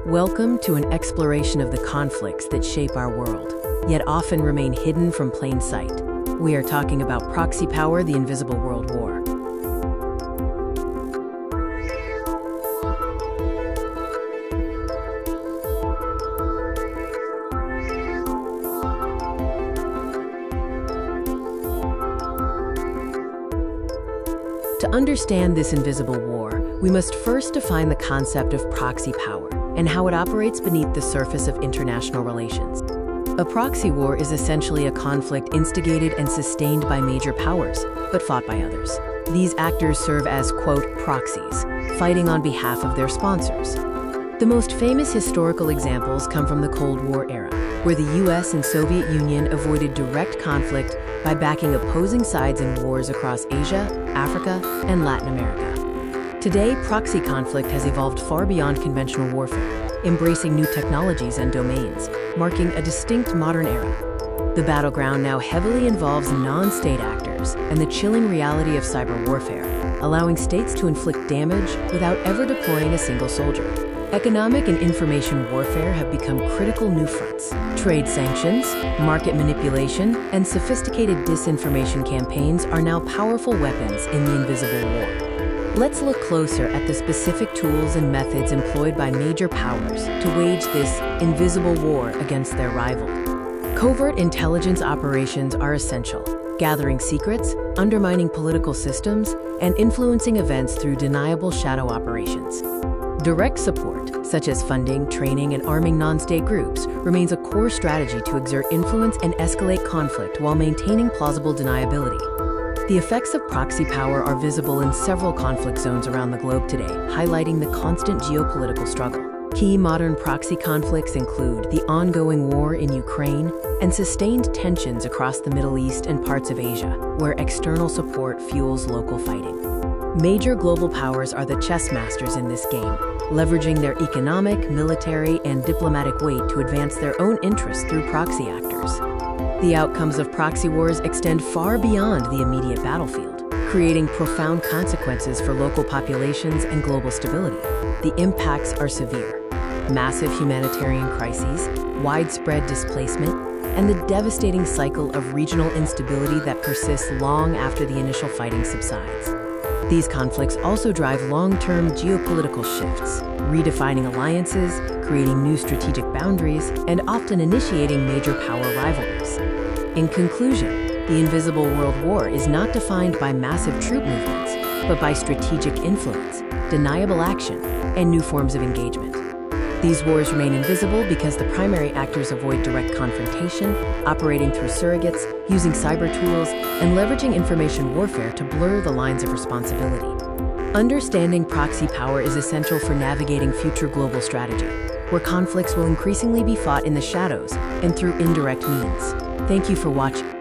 Welcome to an exploration of the conflicts that shape our world, yet often remain hidden from plain sight. We are talking about proxy power, the invisible world war. To understand this invisible war, we must first define the concept of proxy power and how it operates beneath the surface of international relations. A proxy war is essentially a conflict instigated and sustained by major powers, but fought by others. These actors serve as, quote, proxies, fighting on behalf of their sponsors. The most famous historical examples come from the Cold War era, where the US and Soviet Union avoided direct conflict by backing opposing sides in wars across Asia, Africa, and Latin America. Today, proxy conflict has evolved far beyond conventional warfare, embracing new technologies and domains, marking a distinct modern era. The battleground now heavily involves non-state actors and the chilling reality of cyber warfare, allowing states to inflict damage without ever deploying a single soldier. Economic and information warfare have become critical new fronts. Trade sanctions, market manipulation, and sophisticated disinformation campaigns are now powerful weapons in the invisible war. Let's look closer at the specific tools and methods employed by major powers to wage this invisible war against their rival. Covert intelligence operations are essential, gathering secrets, undermining political systems, and influencing events through deniable shadow operations. Direct support, such as funding, training, and arming non-state groups, remains a core strategy to exert influence and escalate conflict while maintaining plausible deniability. The effects of proxy power are visible in several conflict zones around the globe today, highlighting the constant geopolitical struggle. Key modern proxy conflicts include the ongoing war in Ukraine and sustained tensions across the Middle East and parts of Asia, where external support fuels local fighting. Major global powers are the chess masters in this game, leveraging their economic, military, and diplomatic weight to advance their own interests through proxy actors. The outcomes of proxy wars extend far beyond the immediate battlefield, creating profound consequences for local populations and global stability. The impacts are severe: massive humanitarian crises, widespread displacement, and the devastating cycle of regional instability that persists long after the initial fighting subsides. These conflicts also drive long-term geopolitical shifts, redefining alliances, creating new strategic boundaries, and often initiating major power rivalries. In conclusion, the invisible world war is not defined by massive troop movements, but by strategic influence, deniable action, and new forms of engagement. These wars remain invisible because the primary actors avoid direct confrontation, operating through surrogates, using cyber tools, and leveraging information warfare to blur the lines of responsibility. Understanding proxy power is essential for navigating future global strategy, where conflicts will increasingly be fought in the shadows and through indirect means. Thank you for watching.